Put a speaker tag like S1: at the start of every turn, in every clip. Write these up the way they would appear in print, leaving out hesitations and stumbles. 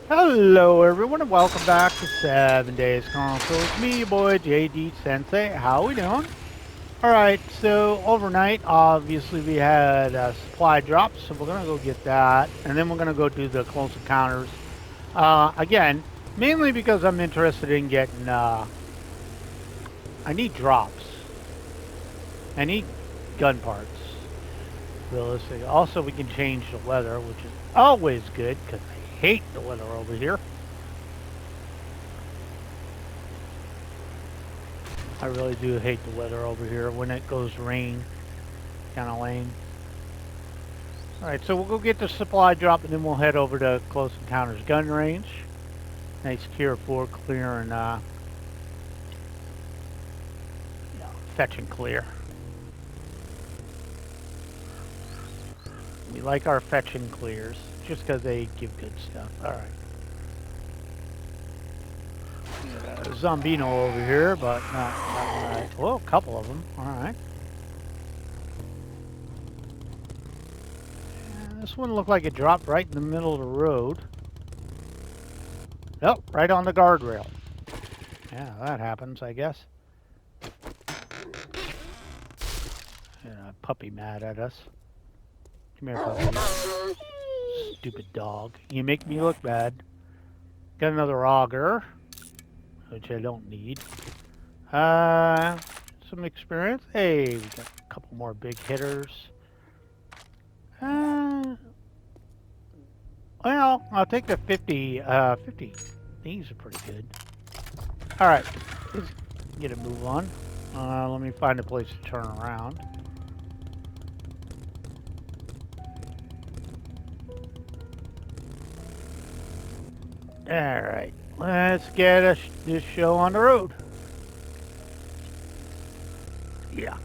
S1: Hello everyone and welcome back to 7 Days Console. It's me, your boy JD Sensei. How we doing? Alright, so overnight obviously we had a supply drop, so we're gonna go get that, and then we're gonna go do the close encounters. Again, mainly because I'm interested in getting I need drops. I need gun parts. Realistically. Also we can change the weather, which is always good, because I hate the weather over here. I really do hate the weather over here when it goes rain. Kind of lame. Alright, so we'll go get the supply drop and then we'll head over to Close Encounters gun range. Nice tier 4 clear and fetch and clear. We like our fetch and clears just because they give good stuff. Alright. Zombino over here, but not right. Well, a couple of them. Alright. This one looked like it dropped right in the middle of the road. Yep, right on the guardrail. Yeah, that happens, I guess. Yeah, puppy mad at us. Come here, puppy. Stupid dog. You make me look bad. Got another auger, which I don't need. Some experience. Hey, we got a couple more big hitters. Well, I'll take the 50. 50. These are pretty good. All right, let's get a move on. Let me find a place to turn around. All right, let's get this show on the road. Yeah.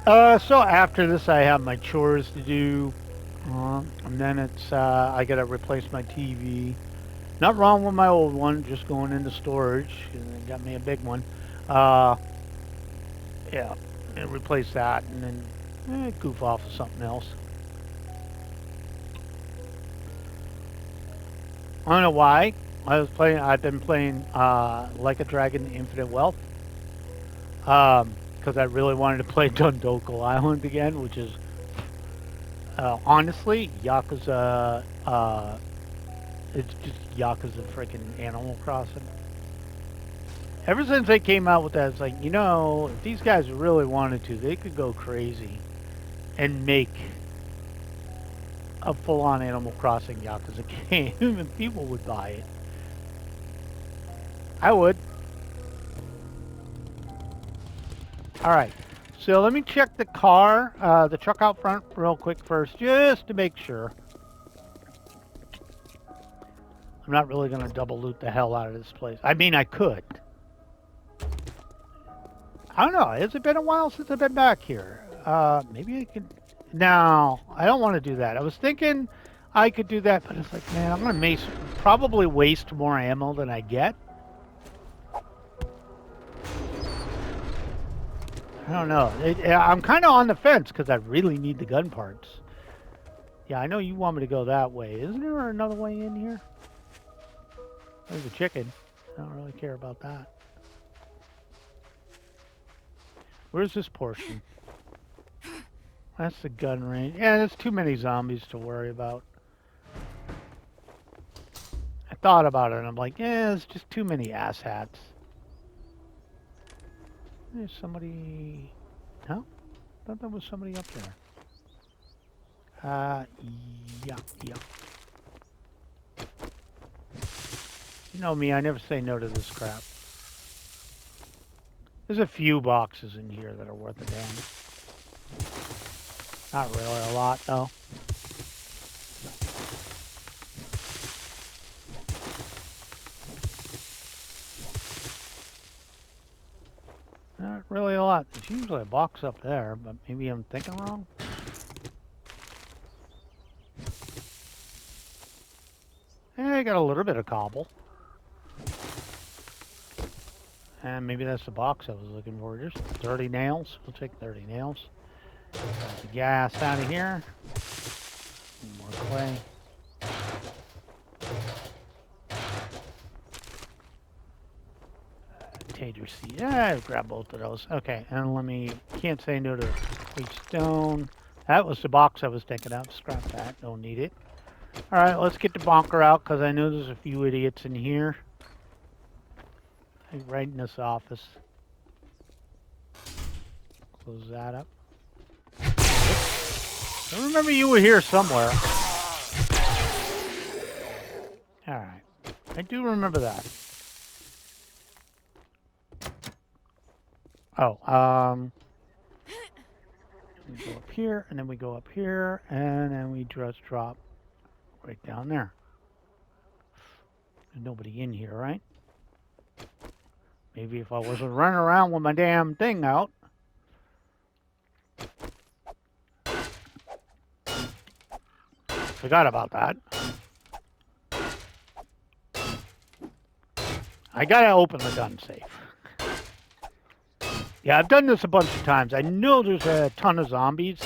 S1: So after this, I have my chores to do, and then it's I gotta replace my TV. Not wrong with my old one, just going into storage. And they got me a big one. Yeah, and replace that, and then goof off with something else. I don't know why. I've been playing Like a Dragon: Infinite Wealth. Because I really wanted to play Dundoko Island again, which is honestly Yakuza. It's just Yakuza freaking Animal Crossing. Ever since they came out with that, it's like, if these guys really wanted to, they could go crazy and make a full-on Animal Crossing Yakuza game, and people would buy it. I would. All right. So let me check the car, the truck out front real quick first, just to make sure. I'm not really going to double loot the hell out of this place. I mean, I could. I don't know. Has it been a while since I've been back here? Maybe I could. No, I don't want to do that. I was thinking I could do that, but it's like, man, I'm going to probably waste more ammo than I get. I don't know. I'm kind of on the fence because I really need the gun parts. Yeah, I know you want me to go that way. Isn't there another way in here? There's a chicken. I don't really care about that. Where's this portion? That's the gun range. Yeah, there's too many zombies to worry about. I thought about it and I'm like, yeah, it's just too many asshats. There's somebody... No? I thought there was somebody up there. Yeah. You know me, I never say no to this crap. There's a few boxes in here that are worth a damn. Not really a lot, though. Not really a lot. There's usually a box up there, but maybe I'm thinking wrong. I got a little bit of cobble. And maybe that's the box I was looking for. Just 30 nails. We'll take 30 nails. Got the gas out of here. More clay. Tater seed. Yeah, grab both of those. Okay, and let me. Can't say no to complete stone. That was the box I was taking out. Scrap that. Don't need it. All right, let's get the bonker out because I know there's a few idiots in here. Right in this office. Close that up. I remember you were here somewhere. All right, I do remember that. Oh, we go up here, and then we go up here, and then we just drop right down there. There's nobody in here, right? Maybe if I wasn't running around with my damn thing out. Forgot about that. I gotta open the gun safe. Yeah, I've done this a bunch of times. I know there's a ton of zombies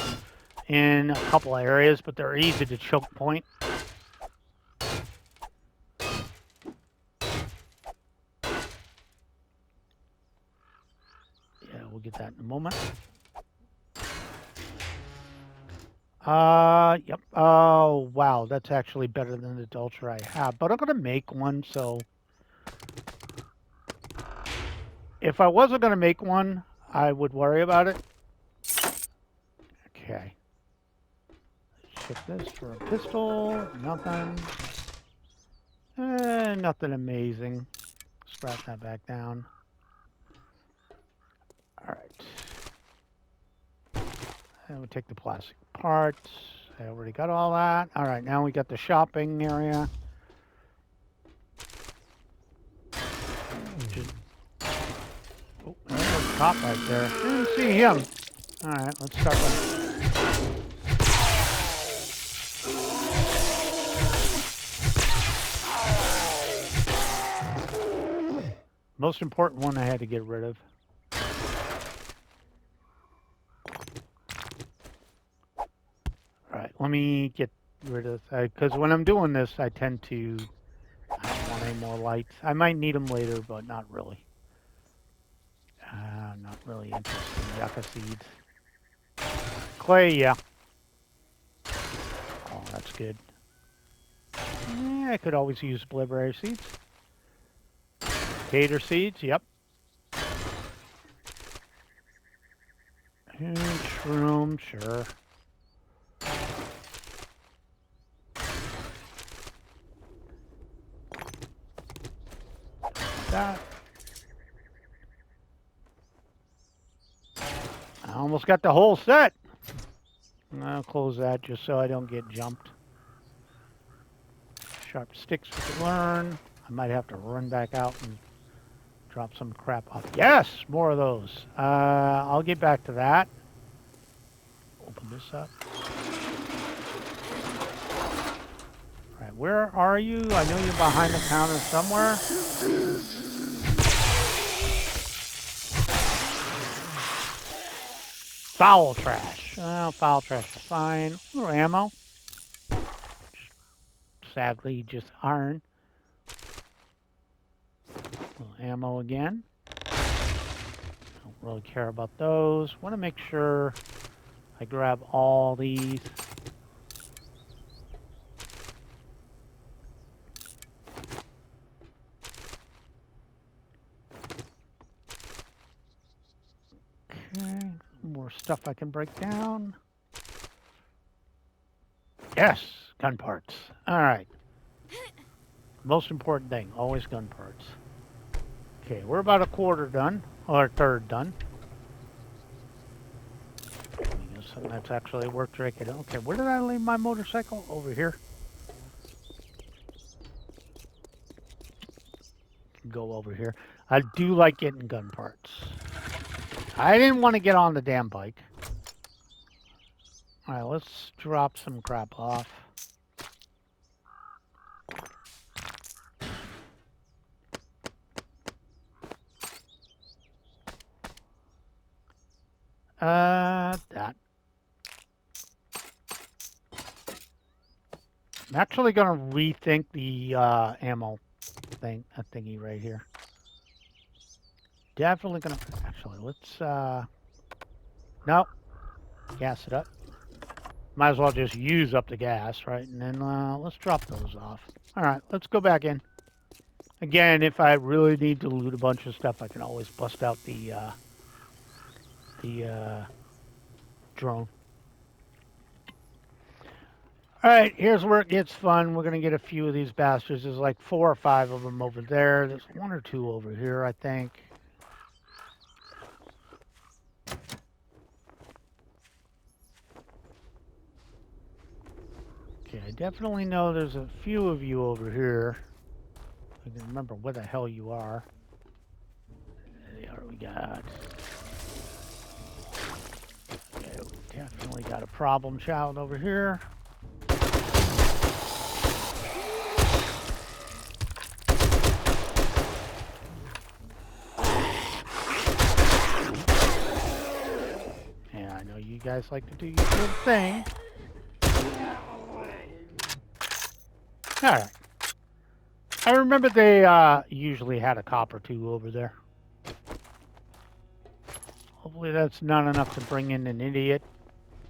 S1: in a couple of areas, but they're easy to choke point. Yeah, we'll get that in a moment. Yep. Oh, wow. That's actually better than the Dulcer I have. But I'm going to make one, so... If I wasn't going to make one, I would worry about it. Okay. Shift this for a pistol. Nothing. Nothing amazing. Scrap that back down. Alright. And we take the plastic parts. I already got all that. Alright, now we got the shopping area. Oh, there's a cop right there. I didn't see him. Alright, let's start with... Most important one I had to get rid of. Alright, let me get rid of... Because when I'm doing this, I tend to... I don't want any more lights. I might need them later, but not really. Not really interested in yucca seeds. Clay, yeah. Oh, that's good. Yeah, I could always use blueberry seeds. Tater seeds, yep. And shroom, sure. That. I almost got the whole set. I'll close that just so I don't get jumped. Sharp sticks we can learn. I might have to run back out and drop some crap off. Yes, more of those. I'll get back to that. Open this up. All right, where are you? I know you're behind the counter somewhere. Foul trash. Well, foul trash is fine. A little ammo. Sadly, just iron. A little ammo again. Don't really care about those. Want to make sure I grab all these. Okay, more stuff I can break down. Yes, gun parts. All right. Most important thing, always gun parts. Okay, we're about a quarter done, or a third done. Something that's actually worth drinking. Okay, where did I leave my motorcycle? Over here. Go over here. I do like getting gun parts. I didn't want to get on the damn bike. All right, let's drop some crap off. That. I'm actually gonna rethink the ammo thingy right here. definitely gonna... Actually, let's, no. Gas it up. Might as well just use up the gas, right? And then, let's drop those off. Alright, let's go back in. Again, if I really need to loot a bunch of stuff, I can always bust out the drone. Alright, here's where it gets fun. We're going to get a few of these bastards. There's like 4 or 5 of them over there. There's 1 or 2 over here, I think. Okay, I definitely know there's a few of you over here. I can remember where the hell you are. There we got. Okay, we definitely got a problem child over here. Yeah, I know you guys like to do your good thing. Alright. I remember they usually had a cop or 2 over there. Hopefully that's not enough to bring in an idiot.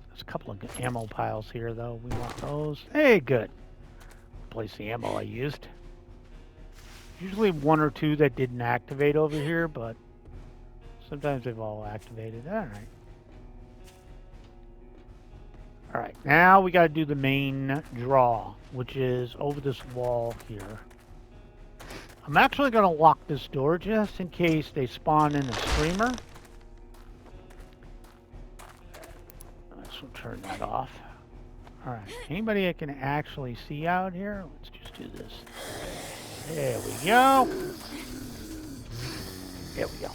S1: There's a couple of ammo piles here, though. We want those. Hey, good. Place the ammo I used. Usually 1 or 2 that didn't activate over here, but sometimes they've all activated. Alright. Alright, now we gotta do the main draw, which is over this wall here. I'm actually gonna lock this door just in case they spawn in a screamer. Let's turn that off. Alright, anybody I can actually see out here? Let's just do this. There we go. There we go.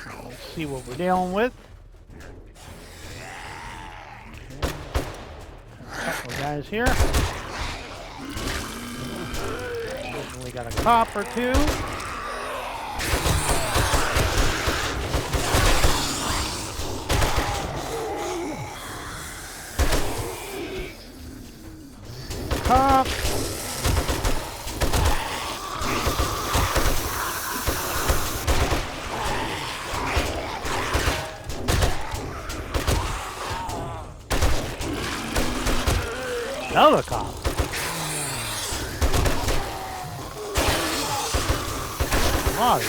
S1: Right, let's see what we're dealing with. Okay. A couple of guys here. We got a cop or 2. Cop. Another cop. Lot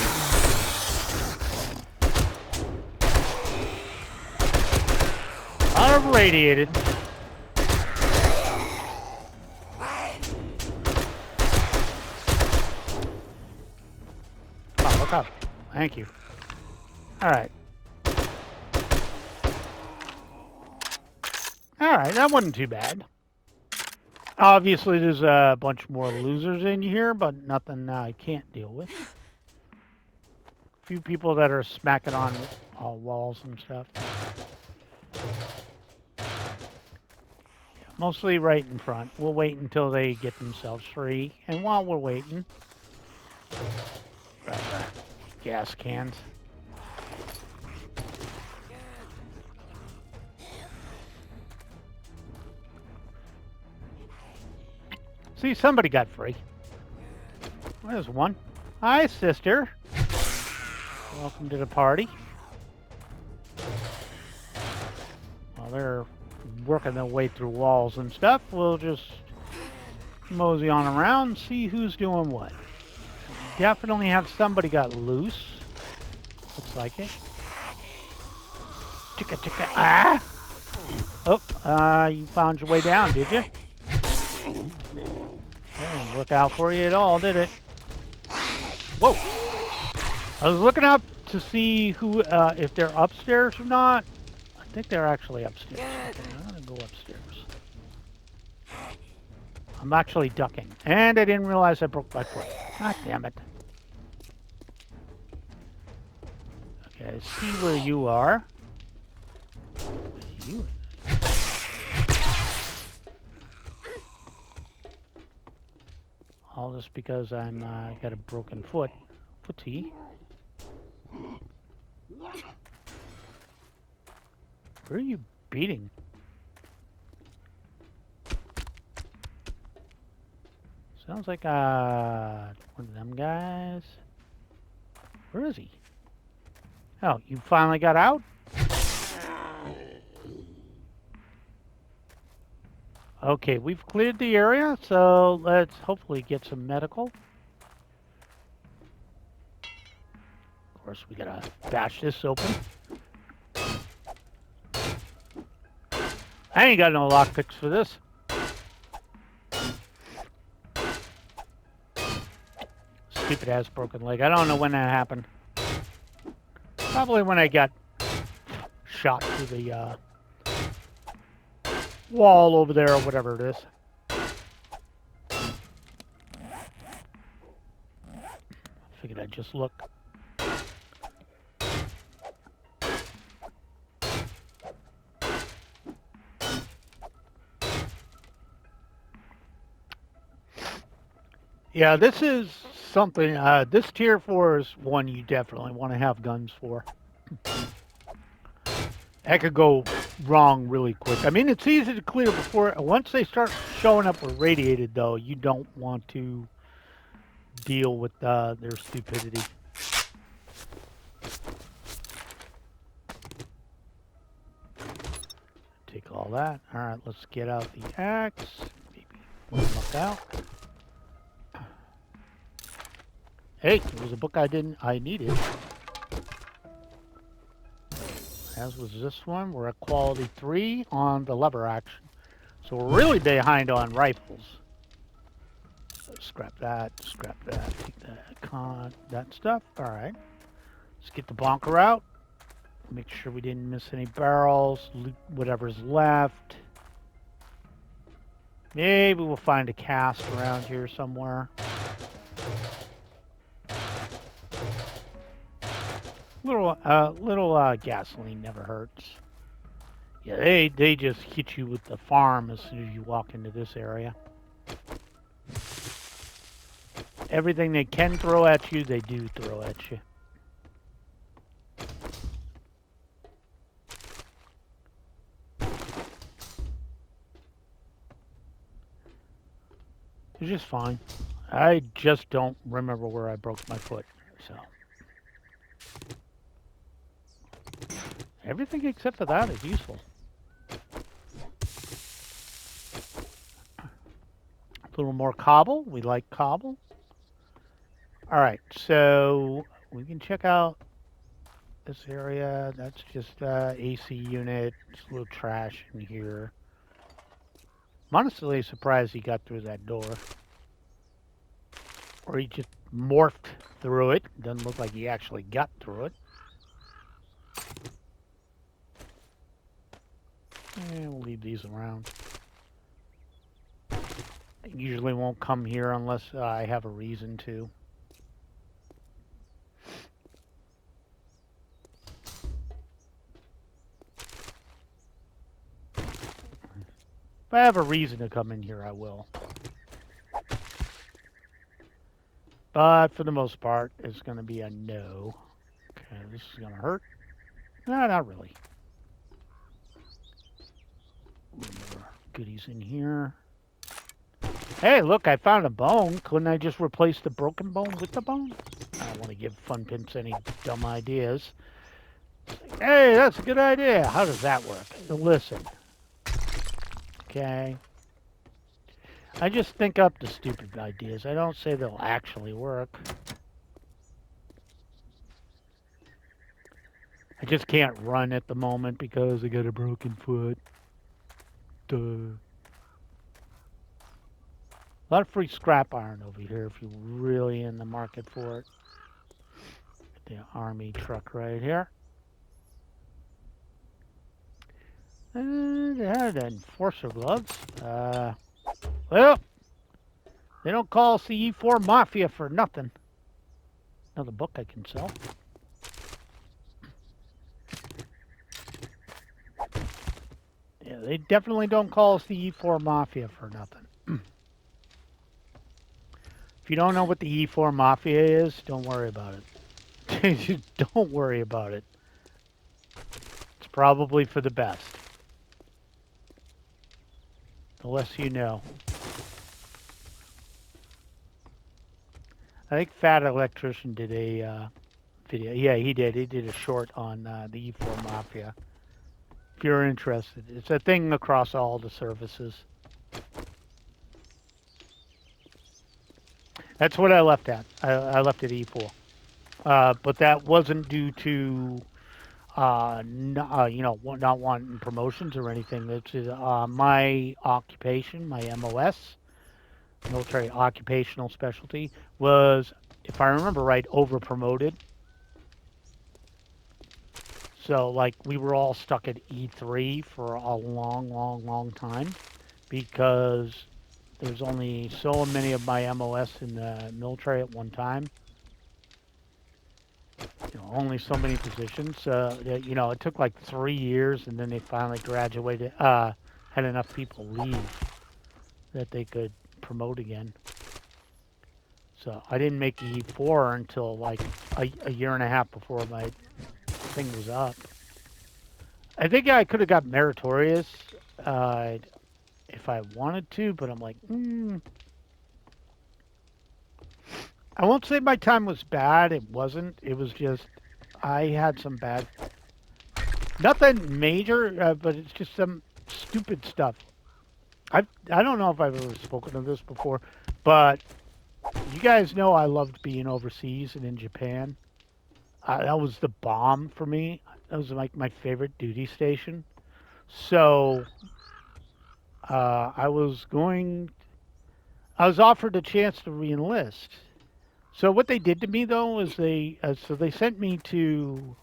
S1: of radiated. Oh, look up. Thank you. Alright. Alright, that wasn't too bad. Obviously, there's a bunch more losers in here, but nothing I can't deal with. A few people that are smacking on walls and stuff. Mostly right in front. We'll wait until they get themselves free. And while we're waiting, grab the gas cans. See, somebody got free. There's one. Hi, sister. Welcome to the party. While they're working their way through walls and stuff, we'll just mosey on around and see who's doing what. Definitely have somebody got loose. Looks like it. Chicka chicka. Ah! Oh, you found your way down, did you? Didn't work out for you at all, did it? Whoa! I was looking up to see who, if they're upstairs or not. I think they're actually upstairs. Okay, I'm gonna go upstairs. I'm actually ducking, and I didn't realize I broke my foot. God damn it. Okay, I see where you are. You. All this because I'm got a broken footy. Where are you beating? Sounds like one of them guys. Where is he? Oh, you finally got out? Okay, we've cleared the area, so let's hopefully get some medical. Of course, we gotta bash this open. I ain't got no lockpicks for this. Stupid ass broken leg. I don't know when that happened. Probably when I got shot through the wall over there or whatever it is. Figured I'd just look. Yeah, this is something, this tier 4 is one you definitely want to have guns for. That could go wrong really quick. I mean, it's easy to clear before, once they start showing up with radiated though, you don't want to deal with their stupidity. Take all that. Alright, let's get out the axe. Maybe look out. Hey, there was a book I needed. As was this one. We're at quality 3 on the lever action. So we're really behind on rifles. So scrap that, take that stuff. Alright. Let's get the bonker out. Make sure we didn't miss any barrels. Loot whatever's left. Maybe we'll find a cask around here somewhere. Little gasoline never hurts. Yeah, they just hit you with the farm as soon as you walk into this area. Everything they can throw at you, they do throw at you. It's just fine. I just don't remember where I broke my foot, so. Everything except for that is useful. A little more cobble. We like cobble. Alright, so we can check out this area. That's just AC unit. There's a little trash in here. I'm honestly surprised he got through that door. Or he just morphed through it. Doesn't look like he actually got through it. And we'll leave these around. I usually won't come here unless I have a reason to. If I have a reason to come in here, I will. But for the most part, it's going to be a no. Okay, this is going to hurt. No, not really. A little more goodies in here. Hey, look, I found a bone. Couldn't I just replace the broken bone with the bone? I don't want to give Fun Pimps any dumb ideas. Hey, that's a good idea. How does that work? Listen. Okay. I just think up the stupid ideas. I don't say they'll actually work. I just can't run at the moment because I got a broken foot. Duh. A lot of free scrap iron over here if you're really in the market for it. The army truck right here. And yeah, the enforcer gloves. Well, they don't call us the E4 Mafia for nothing. Another book I can sell. Yeah, they definitely don't call us the E4 Mafia for nothing. If you don't know what the E4 Mafia is, don't worry about it. Don't worry about it. It's probably for the best. The less you know. I think Fat Electrician did a video. Yeah, he did. He did a short on the E4 Mafia. If you're interested, it's a thing across all the services. That's what I left at. I left at E4. But that wasn't due to not wanting promotions or anything. It's my occupation, my MOS, military occupational specialty, was, if I remember right, over promoted. So like we were all stuck at E3 for a long time because there's only so many of my MOS in the military at one time. Only so many positions. It took like 3 years, and then they finally graduated. Had enough people leave that they could promote again. So I didn't make E4 until like a year and a half before my thing was up. I think I could have got meritorious if I wanted to, but I'm like, I won't say my time was bad. It wasn't. It was just I had some bad, nothing major, but it's just some stupid stuff. I don't know if I've ever spoken of this before, but you guys know I loved being overseas and in Japan. That was the bomb for me. That was like my favorite duty station. So I was offered a chance to reenlist. So what they did to me though is they sent me to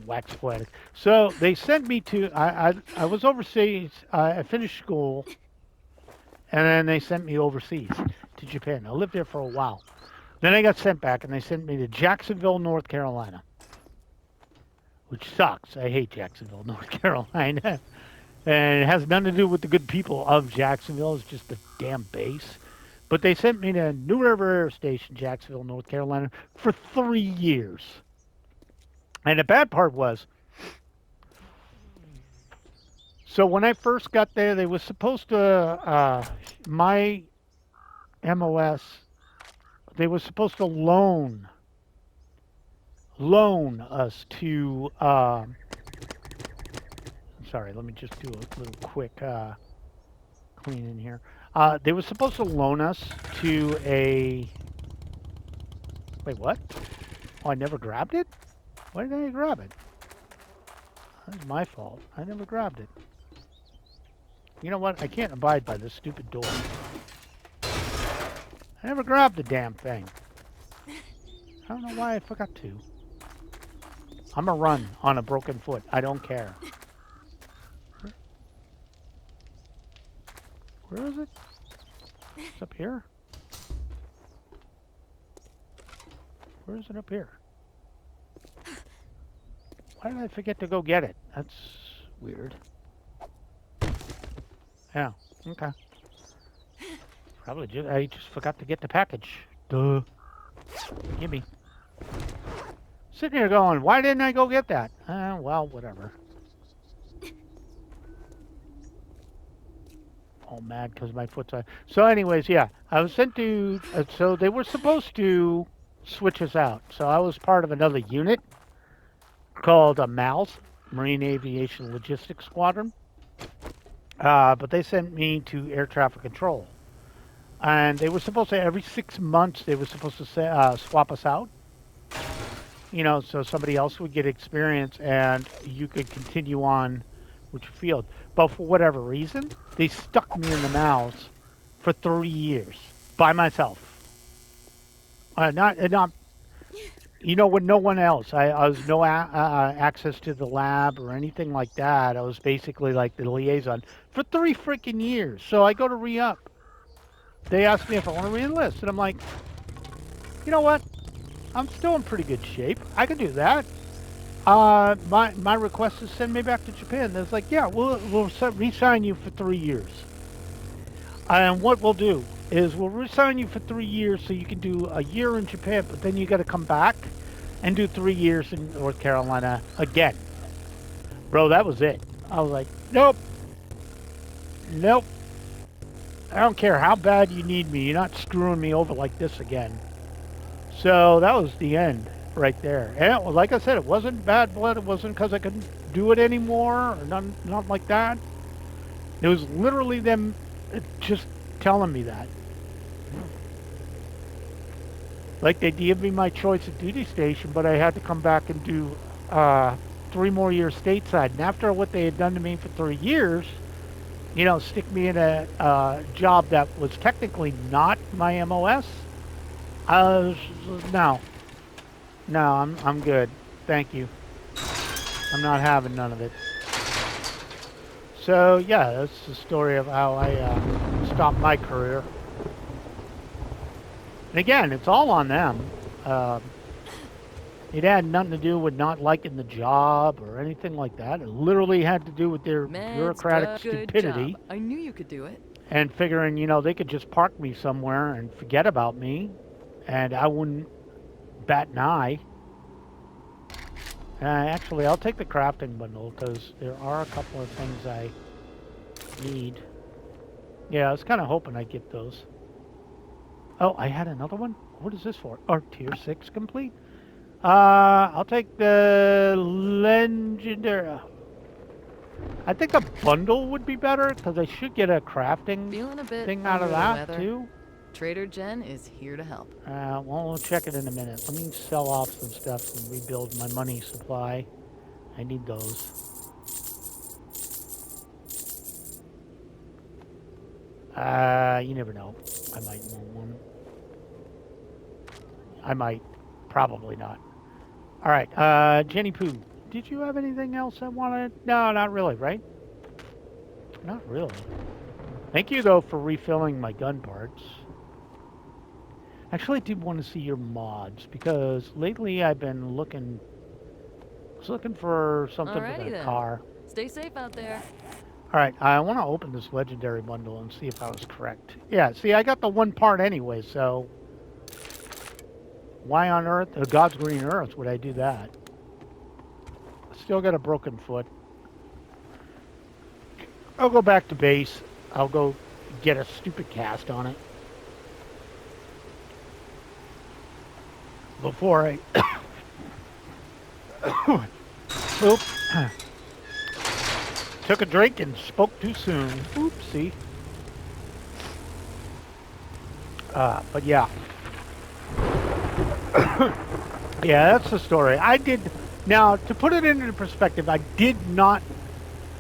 S1: wax poetic. So they sent me to I was overseas. I finished school, and then they sent me overseas to Japan. I lived there for a while. Then I got sent back, and they sent me to Jacksonville, North Carolina, which sucks. I hate Jacksonville, North Carolina. And it has nothing to do with the good people of Jacksonville. It's just the damn base. But they sent me to New River Air Station, Jacksonville, North Carolina, for 3 years. And the bad part was, so when I first got there, they were supposed to, my MOS, they were supposed to loan to, sorry, let me just do a little quick clean in here. They were supposed to loan us to a, wait, what? Oh, I never grabbed it? Why did I grab it? That's my fault. I never grabbed it. You know what? I can't abide by this stupid door. I never grabbed the damn thing. I don't know why I forgot to. I'm a run on a broken foot. I don't care. Where is it? It's up here? Where is it up here? Why did I forget to go get it? That's weird. Yeah, okay. Probably I just forgot to get the package. Duh. Gimme. Sitting here going, why didn't I go get that? Well, whatever. All mad because my foot's on. So anyways, yeah. I was sent to, so they were supposed to switch us out. So I was part of another unit called a MALS, Marine Aviation Logistics Squadron. But they sent me to air traffic control. And they were supposed to, every 6 months, they were supposed to swap us out. You know, so somebody else would get experience and you could continue on with your field. But for whatever reason, they stuck me in the MALS for 3 years by myself. Not, you know, with no one else. I was no access to the lab or anything like that. I was basically like the liaison for 3 freaking years. So I go to re-up. They asked me if I want to re-enlist, and I'm like, you know what? I'm still in pretty good shape. I can do that. My request is send me back to Japan. They're like, yeah, we'll re-sign you for 3 years. And what we'll do is we'll re-sign you for 3 years so you can do a year in Japan, but then you got to come back and do 3 years in North Carolina again. Bro, that was it. I was like, nope. I don't care how bad you need me. You're not screwing me over like this again. So that was the end right there. And like I said, it wasn't bad blood. It wasn't because I couldn't do it anymore or nothing like that. It was literally them just telling me that. Like they gave me my choice of duty station, but I had to come back and do 3 more years stateside. And after what they had done to me for 3 years, stick me in a job that was technically not my MOS. No, no, I'm good. Thank you. I'm not having none of it. So yeah, that's the story of how I stopped my career. And again, it's all on them. Uh, it had nothing to do with not liking the job or anything like that. It literally had to do with their bureaucratic stupidity.
S2: Job. I knew you could do it.
S1: And figuring, they could just park me somewhere and forget about me, and I wouldn't bat an eye. Actually, I'll take the crafting bundle because there are a couple of things I need. Yeah, I was kind of hoping I'd get those. Oh, I had another one? What is this for? Oh, tier 6 complete? I'll take the legendary. I think a bundle would be better because I should get a crafting thing out of that too.
S2: Trader Jen is here to help.
S1: Well, we'll check it in a minute. Let me sell off some stuff and rebuild my money supply. I need those. You never know. I might want one. I might. Probably not. All right, Jenny Pooh. Did you have anything else I wanted? No, not really, right? Not really. Thank you, though, for refilling my gun parts. Actually, I did want to see your mods, because lately I've been looking... I was looking for something with a car.
S2: Stay safe out there.
S1: Alright, I want to open this legendary bundle and see if I was correct. Yeah, see, I got the one part anyway, so... Why on earth, God's green earth, would I do that? Still got a broken foot. I'll go back to base. I'll go get a stupid cast on it. Before I... Oops. Took a drink and spoke too soon. Oopsie. But yeah. Yeah, that's the story. I did... Now, to put it into perspective, I did not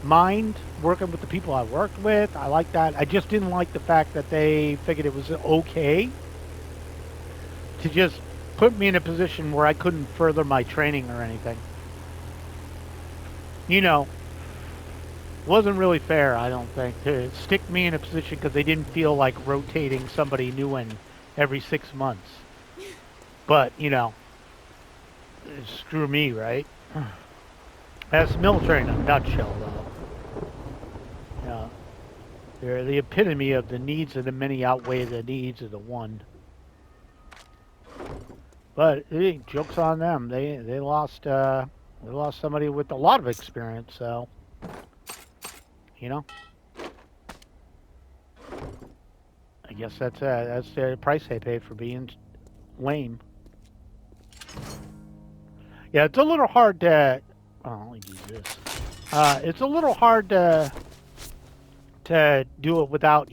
S1: mind working with the people I worked with. I like that. I just didn't like the fact that they figured it was okay to just put me in a position where I couldn't further my training or anything. Wasn't really fair, I don't think, to stick me in a position because they didn't feel like rotating somebody new in every 6 months. But, screw me, right? That's military in a nutshell, though. Yeah. They're the epitome of the needs of the many outweigh the needs of the one. But hey, joke's on them. They lost somebody with a lot of experience, so I guess that's the price they pay for being lame. Yeah, it's a little hard to... Oh, let me do this. It's a little hard to do it without,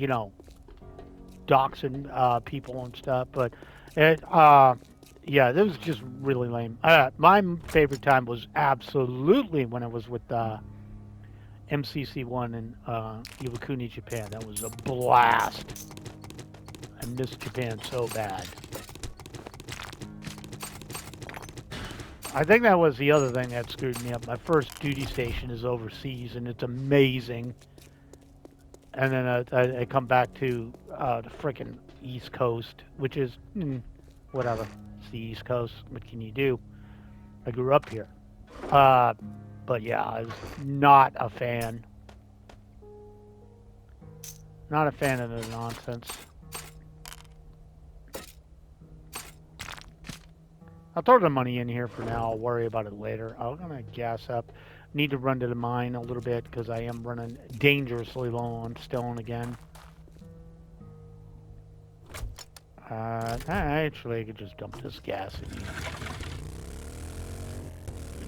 S1: doxing people and stuff. But yeah, this was just really lame. My favorite time was absolutely when I was with MCC1 in Iwakuni, Japan. That was a blast. I miss Japan so bad. I think that was the other thing that screwed me up. My first duty station is overseas, and it's amazing. And then I come back to the frickin' East Coast, which is, whatever. It's the East Coast. What can you do? I grew up here. But yeah, I was not a fan. Not a fan of the nonsense. I'll throw the money in here for now. I'll worry about it later. I'm going to gas up. Need to run to the mine a little bit because I am running dangerously low on stone again. Actually, I could just dump this gas in here.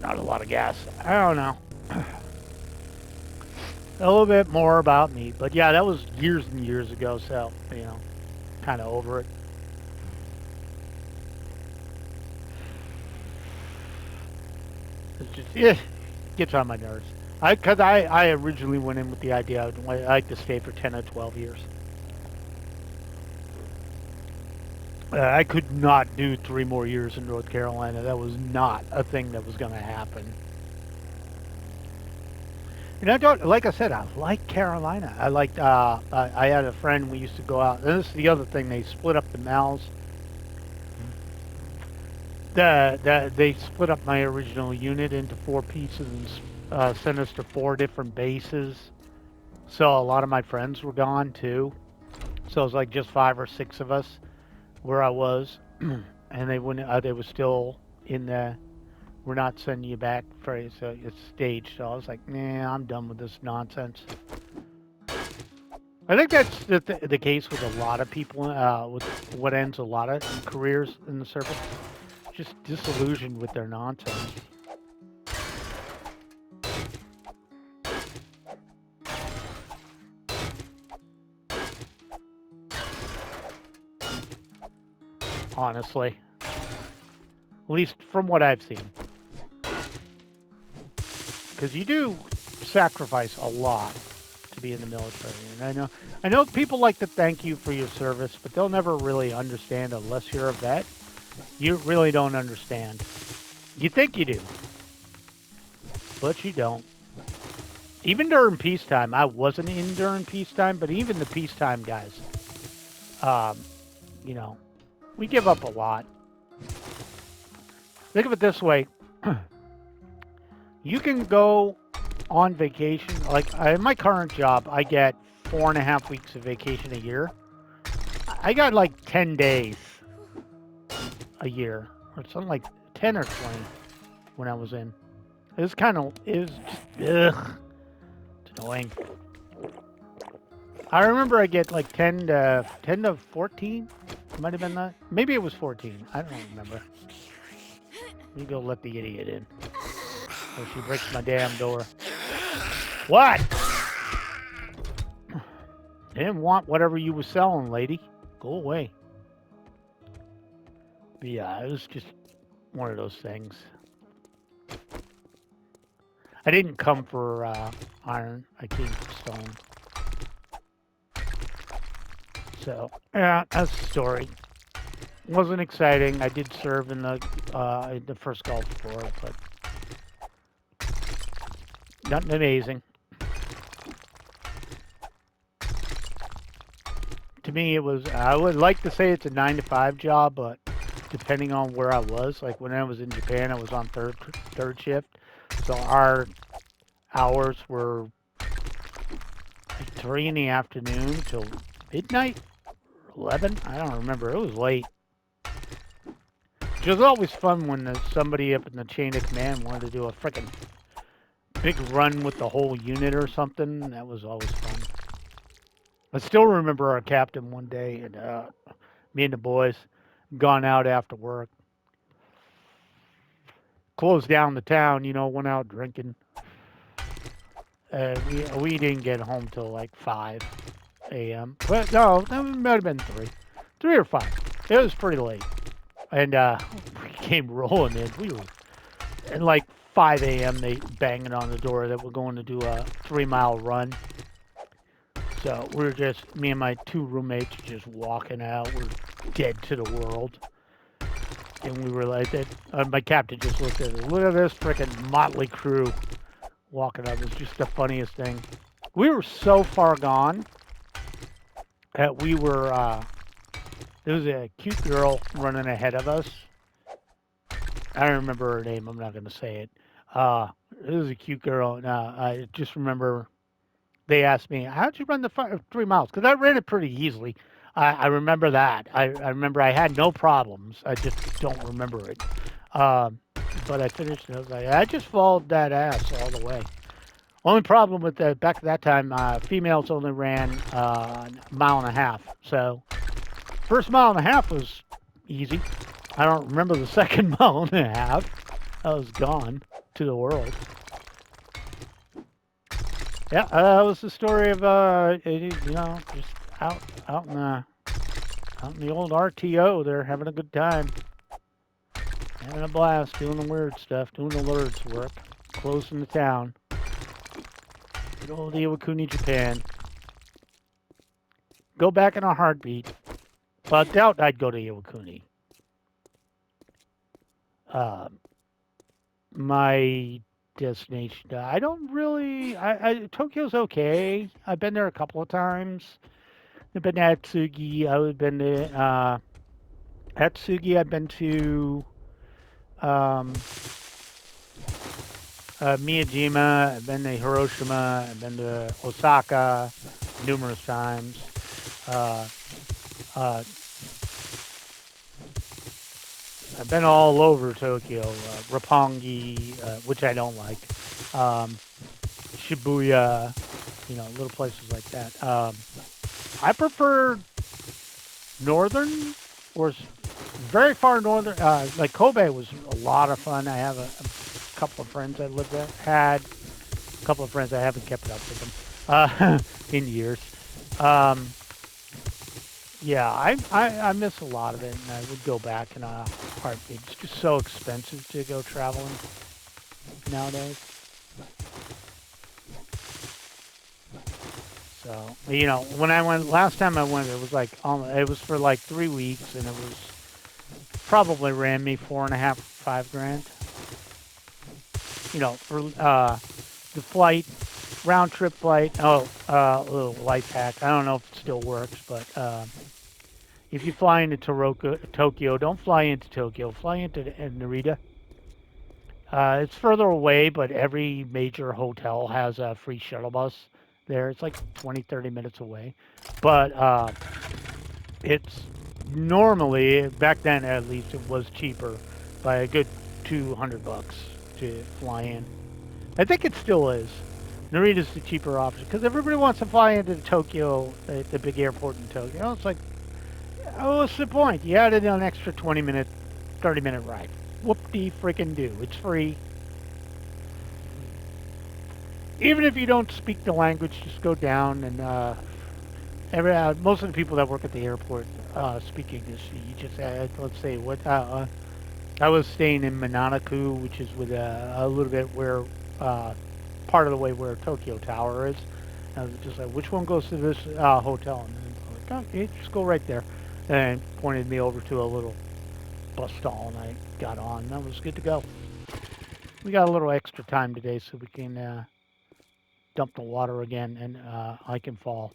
S1: Not a lot of gas. I don't know. A little bit more about me. But yeah, that was years and years ago, so, you know, kind of over it. It's just, gets on my nerves. Because I originally went in with the idea I'd like to stay for 10 or 12 years. I could not do 3 more years in North Carolina. That was not a thing that was going to happen. And I don't, like I said, I like Carolina. I liked, I had a friend, we used to go out, and this is the other thing, they split up the mals. They split up my original unit into 4 pieces and sent us to 4 different bases. So a lot of my friends were gone too. So it was like just 5 or 6 of us where I was, and they wouldn't. They were still in the. We're not sending you back for it's staged. So I was like, nah, I'm done with this nonsense. I think that's the case with a lot of people. With what ends a lot of careers in the service, just disillusioned with their nonsense. Honestly. At least from what I've seen. Because you do sacrifice a lot to be in the military. And I know people like to thank you for your service, but they'll never really understand unless you're a vet. You really don't understand. You think you do. But you don't. Even during peacetime, I wasn't in during peacetime, but even the peacetime guys, you know, we give up a lot. Think of it this way. You can go on vacation. Like in my current job, I get 4.5 weeks of vacation a year. I got like 10 days a year, or something like 10 or 20 when I was in. It was just, ugh. It's annoying. I remember I get like 10 to 14. Might have been that. Maybe it was 14. I don't remember. Let me go let the idiot in. Oh, she breaks my damn door. What? I didn't want whatever you were selling, lady. Go away. But yeah, it was just one of those things. I didn't come for iron. I came for stone. So, yeah, that's the story. Wasn't exciting. I did serve in the first Gulf War, but nothing amazing. To me, it was. I would like to say it's a 9-to-5 job, but depending on where I was, like when I was in Japan, I was on third shift, so our hours were like 3 in the afternoon till midnight, 11. I don't remember. It was late. It was always fun when somebody up in the chain of command wanted to do a freaking big run with the whole unit or something. That was always fun. I still remember our captain one day, and me and the boys gone out after work. Closed down the town, went out drinking. We didn't get home till like 5 a.m. But no, that might have been 3 or 5. It was pretty late. And we came rolling in. We were at like 5 a.m. They banging on the door that we're going to do a 3-mile run. So we were just, me and my 2 roommates just walking out. We're dead to the world. And we were like, my captain just looked at us. Look at this freaking motley crew walking up. It was just the funniest thing. We were so far gone that we were, there was a cute girl running ahead of us. I don't remember her name. I'm not going to say it. It was a cute girl. And I just remember they asked me, how'd you run the 3 miles? Because I ran it pretty easily. I remember that. I remember I had no problems. I just don't remember it. But I finished and I was like, I just followed that ass all the way. Only problem with back at that time, females only ran a 1.5 miles. So First mile and a half was easy. I don't remember the second mile and a half. I was gone to the world. Yeah, that was the story of just out in the old RTO. They're having a good time, having a blast, doing the weird stuff, doing the Lord's work, closing the town. Good old Iwakuni, Japan. Go back in a heartbeat, but I doubt I'd go to Iwakuni. My destination. I don't really. Tokyo's okay. I've been there a couple of times. I've been to Atsugi. I've been to Atsugi. I've been to um, Miyajima. I've been to Hiroshima. I've been to Osaka numerous times. Uh, uh, I've been all over Tokyo. Roppongi, which I don't like. Shibuya, little places like that. I prefer northern or very far northern. Like Kobe was a lot of fun. I have a couple of friends I lived there. Had a couple of friends I haven't kept up with them in years. Yeah, I miss a lot of it, and I would go back in a heartbeat. It's just so expensive to go traveling nowadays. So, when I went last time I went, it was it was for like 3 weeks, and it was probably ran me 4.5, 5 grand. For the flight, round trip flight. Oh, a little life hack. I don't know if it still works, but if you fly into Tokyo, don't fly into Tokyo. Fly into Narita. It's further away, but every major hotel has a free shuttle bus there. It's like 20, 30 minutes away. But it's normally, back then at least, it was cheaper by a good $200 to fly in. I think it still is. Narita's the cheaper option because everybody wants to fly into Tokyo, the big airport in Tokyo. It's like, oh, what's the point? You added an extra 20-minute, 30-minute ride. Whoop-de-freaking-do. It's free. Even if you don't speak the language, just go down and most of the people that work at the airport speak English. You just let's say I was staying in Minanaku, which is with a little bit where part of the way where Tokyo Tower is. I was just like, which one goes to this hotel? And then I was like, okay, just go right there. And pointed me over to a little bus stall, and I got on. That was good to go. We got a little extra time today, so we can dump the water again, and I can fall.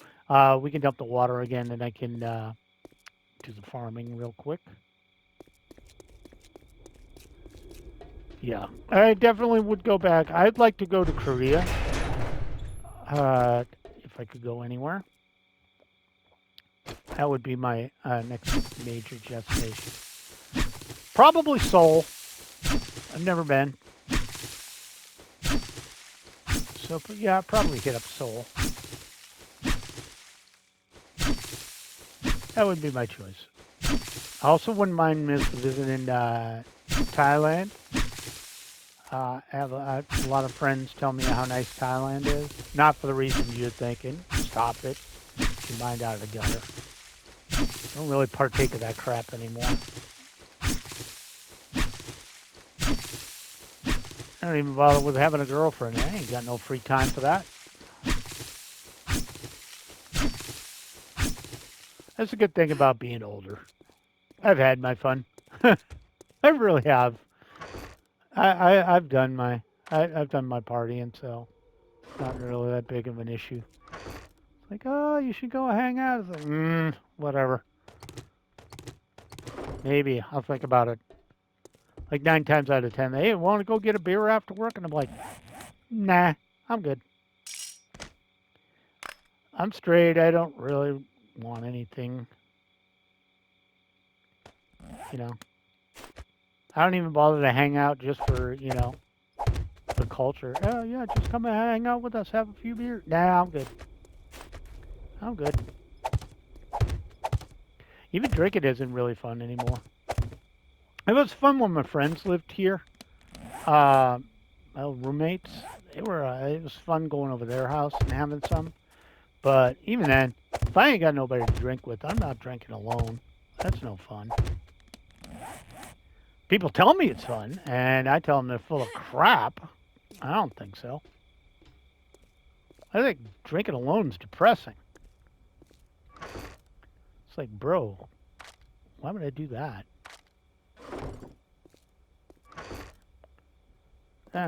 S1: We can dump the water again, and I can do the farming real quick. Yeah, I definitely would go back. I'd like to go to Korea, if I could go anywhere. That would be my next major destination. Probably Seoul. I've never been. So, yeah, I'd probably hit up Seoul. That would be my choice. I also wouldn't mind visiting Thailand. I have a lot of friends tell me how nice Thailand is. Not for the reasons you're thinking. Stop it. Get your mind out of the gutter. I don't really partake of that crap anymore. I don't even bother with having a girlfriend. I ain't got no free time for that. That's a good thing about being older. I've had my fun. I really have. I've done my partying, so it's not really that big of an issue. It's like, oh, you should go hang out. It's like, whatever. Maybe I'll think about it. Like 9 times out of 10, hey, want to go get a beer after work? And I'm like, nah, I'm good. I'm straight. I don't really want anything. I don't even bother to hang out just for, the culture. Oh, yeah, just come and hang out with us, have a few beers. Nah, I'm good. I'm good. Even drinking isn't really fun anymore. It was fun when my friends lived here. My old roommates. They were. It was fun going over their house and having some. But even then, if I ain't got nobody to drink with, I'm not drinking alone. That's no fun. People tell me it's fun, and I tell them they're full of crap. I don't think so. I think drinking alone is depressing. It's like, bro, why would I do that?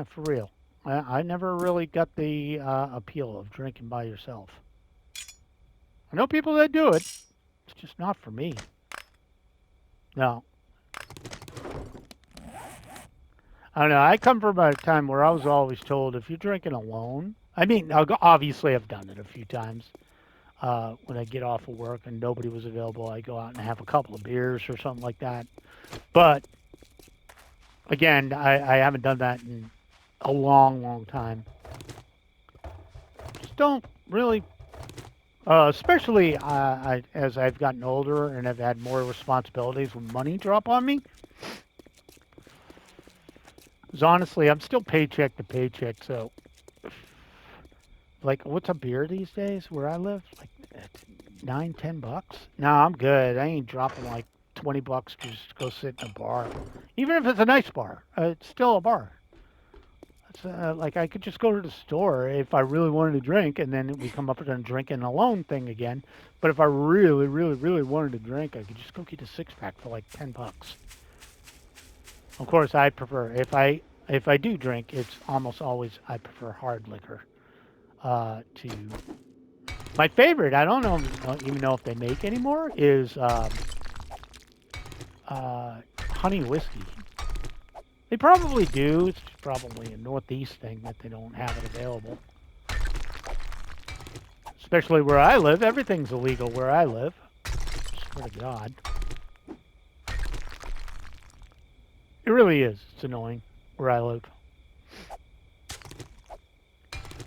S1: For real. I never really got the appeal of drinking by yourself. I know people that do it. It's just not for me. No. I don't know. I come from a time where I was always told if you're drinking alone, I mean, obviously I've done it a few times. When I get off of work and nobody was available, I go out and have a couple of beers or something like that. But again, I haven't done that in a long, long time. Just don't really, especially as I've gotten older and I've had more responsibilities when money drop on me. Because honestly, I'm still paycheck to paycheck, so like, what's a beer these days where I live? Like $9, $10? No, I'm good. I ain't dropping like $20 to just go sit in a bar. Even if it's a nice bar, it's still a bar. It's like I could just go to the store if I really wanted to drink, and then we come up with a drinking alone thing again. But if I really, really, really wanted to drink, I could just go get a 6-pack for like $10. Of course, I prefer if I do drink, it's almost always I prefer hard liquor. To my favorite, I don't even know if they make anymore, is honey whiskey. They probably do. It's probably a Northeast thing that they don't have it available. Especially where I live, everything's illegal where I live. Swear to God. It really is. It's annoying where I live.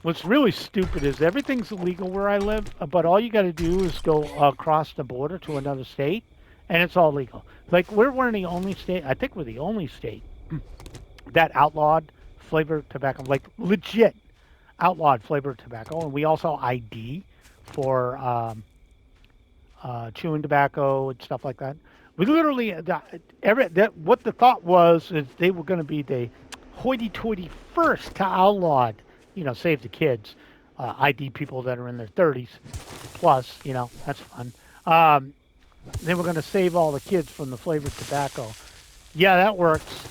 S1: What's really stupid is everything's illegal where I live, but all you got to do is go across the border to another state, and it's all legal. Like, we're one of the only state, I think we're the only state that outlawed flavored tobacco, like legit outlawed flavored tobacco, and we also ID for chewing tobacco and stuff like that. We literally, what the thought was is they were going to be the hoity-toity first to outlaw, save the kids, ID people that are in their 30s plus, that's fun. They were going to save all the kids from the flavored tobacco. Yeah, that works.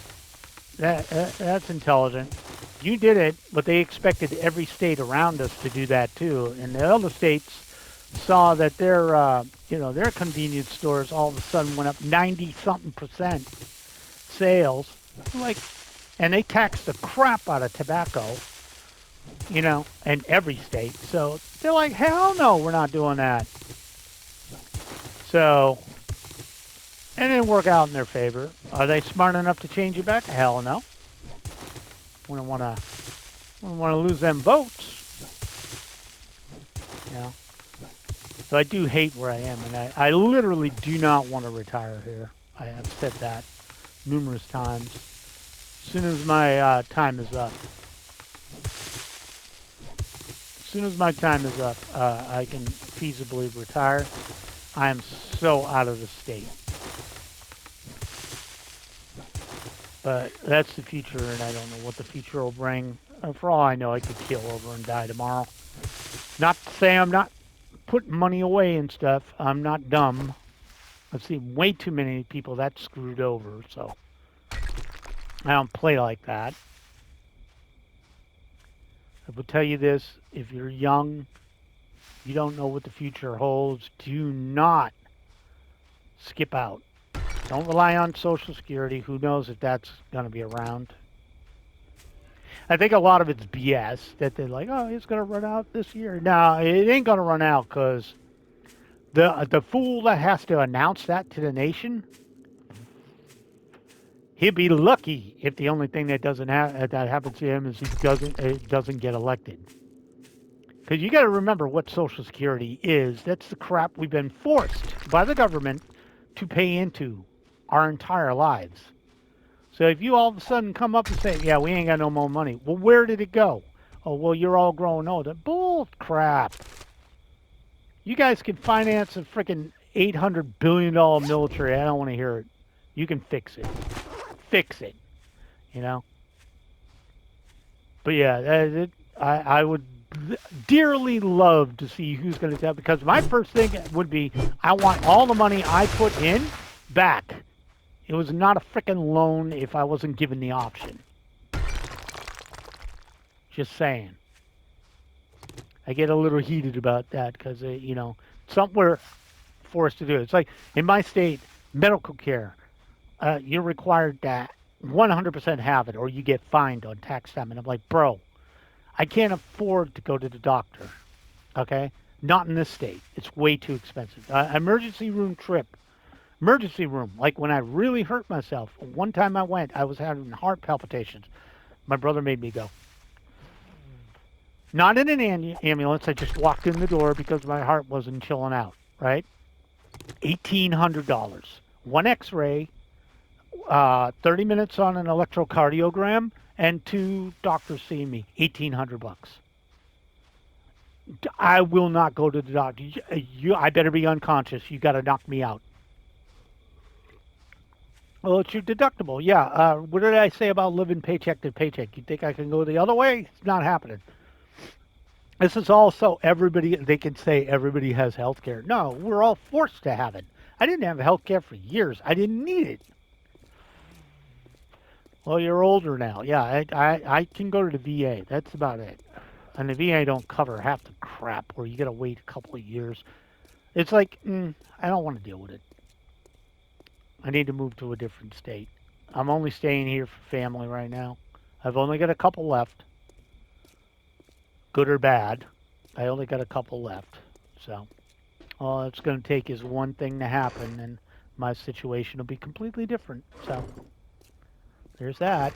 S1: That's intelligent. You did it, but they expected every state around us to do that too. And the other states saw that their convenience stores all of a sudden went up 90-something% sales, and they taxed the crap out of tobacco, in every state. So they're like, hell no, we're not doing that. So, and it didn't work out in their favor. Are they smart enough to change it back? Hell no. We don't want to lose them votes. So I do hate where I am, and I literally do not want to retire here. I have said that numerous times. As soon as my time is up. As soon as my time is up, I can feasibly retire. I am so out of the state. But that's the future, and I don't know what the future will bring. For all I know, I could keel over and die tomorrow. Not to say I'm not putting money away and stuff. I'm not dumb. I've seen way too many people that screwed over, so I don't play like that. I will tell you this, if you're young, you don't know what the future holds, do not skip out. Don't rely on Social Security. Who knows if that's going to be around. I think a lot of it's BS that they're like, oh, it's going to run out this year. No, it ain't going to run out because the fool that has to announce that to the nation, he'd be lucky if the only thing that happens to him is he doesn't get elected. Because you got to remember what Social Security is. That's the crap we've been forced by the government to pay into our entire lives. So if you all of a sudden come up and say, yeah, we ain't got no more money, well, where did it go? Oh, well, you're all growing older. Bull crap. You guys can finance a freaking $800 billion military. I don't want to hear it. You can fix it. Fix it. You know? But yeah, I would dearly love to see who's going to tell, because my first thing would be I want all the money I put in back. It was not a freaking loan if I wasn't given the option. Just saying. I get a little heated about that because, you know, something we're forced to do. It's like in my state, medical care, you're required to 100% have it or you get fined on tax time. And I'm like, bro, I can't afford to go to the doctor. Okay? Not in this state. It's way too expensive. Emergency room trip. Emergency room. Like when I really hurt myself. One time I went, I was having heart palpitations. My brother made me go. Not in an ambulance. I just walked in the door because my heart wasn't chilling out, right? $1,800. One x-ray, 30 minutes on an electrocardiogram, and 2 doctors seeing me. $1,800. I will not go to the doctor. I better be unconscious. You got to knock me out. Well, it's your deductible. Yeah. What did I say about living paycheck to paycheck? You think I can go the other way? It's not happening. This is also everybody, they can say everybody has health care. No, we're all forced to have it. I didn't have health care for years. I didn't need it. Well, you're older now. Yeah, I can go to the VA. That's about it. And the VA don't cover half the crap where you got to wait a couple of years. It's like, I don't want to deal with it. I need to move to a different state. I'm only staying here for family right now. I've only got a couple left. Good or bad. I only got a couple left. So, all it's going to take is one thing to happen, and my situation will be completely different. So, there's that.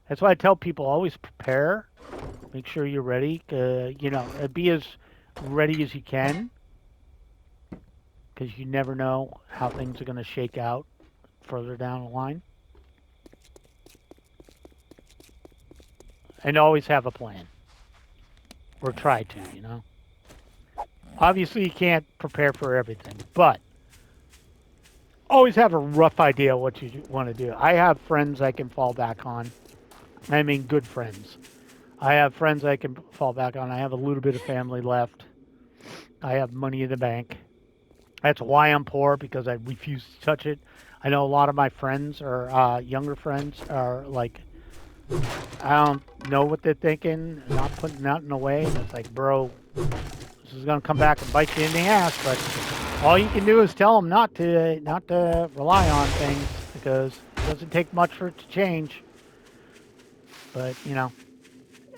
S1: That's why I tell people always prepare. Make sure you're ready. You know, be as ready as you can, because you never know how things are going to shake out further down the line. And always have a plan. Or try to, you know. Obviously, you can't prepare for everything, but always have a rough idea what you want to do. I have friends I can fall back on. I mean, good friends. I have friends I can fall back on. I have a little bit of family left. I have money in the bank. That's why I'm poor, because I refuse to touch it. I know a lot of my friends, or younger friends, are like, I don't know what they're thinking, not putting nothing away. And it's like, bro, this is going to come back and bite you in the ass. But all you can do is tell them not to rely on things, because it doesn't take much for it to change. But, you know,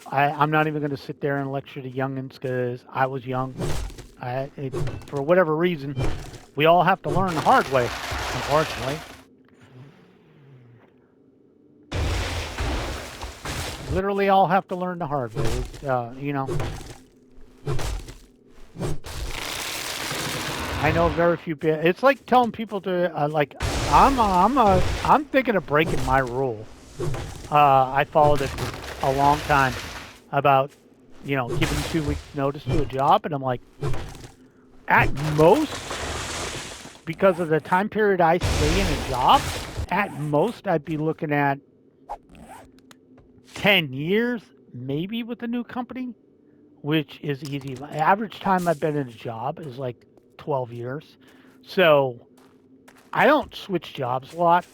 S1: I'm not even going to sit there and lecture the youngins, because I was young. For whatever reason, we all have to learn the hard way, unfortunately. Literally all have to learn the hard way. You know, I know very few people. It's like telling people to like, I'm thinking of breaking my rule. I followed it for a long time about, you know, giving 2 weeks notice to a job, and I'm like, at most, because of the time period I stay in a job, at most I'd be looking at 10 years, maybe, with a new company, which is easy. My average time I've been in a job is like 12 years. So I don't switch jobs a lot.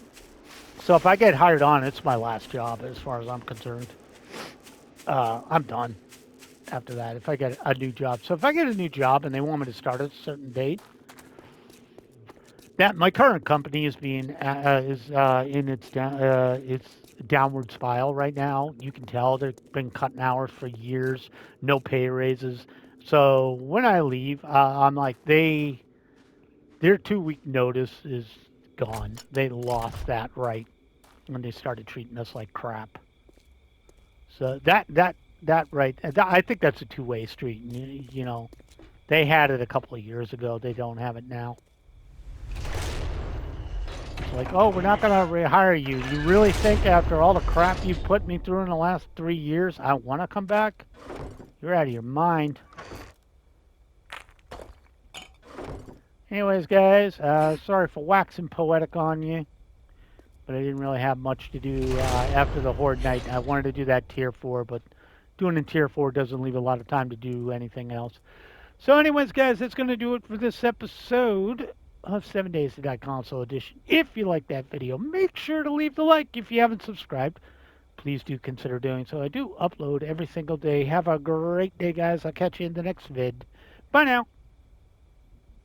S1: So if I get hired on, it's my last job as far as I'm concerned. I'm done after that if I get a new job. So if I get a new job and they want me to start at a certain date, that my current company is being in its downward spiral right now. You can tell they've been cutting hours for years, no pay raises. So when I leave, I'm like, their 2 week notice is gone. They lost that right when they started treating us like crap. So that right, I think that's a two-way street. You know, they had it a couple of years ago. They don't have it now. Like, oh, we're not going to rehire you. You really think after all the crap you put me through in the last 3 years, I want to come back? You're out of your mind. Anyways, guys, sorry for waxing poetic on you, but I didn't really have much to do after the Horde night. I wanted to do that tier 4, but doing in tier 4 doesn't leave a lot of time to do anything else. So anyways, guys, that's going to do it for this episode of 7 Days to Die Console Edition. If you like that video, make sure to leave the like. If you haven't subscribed, please do consider doing so. I do upload every single day. Have a great day, guys. I'll catch you in the next vid. Bye now.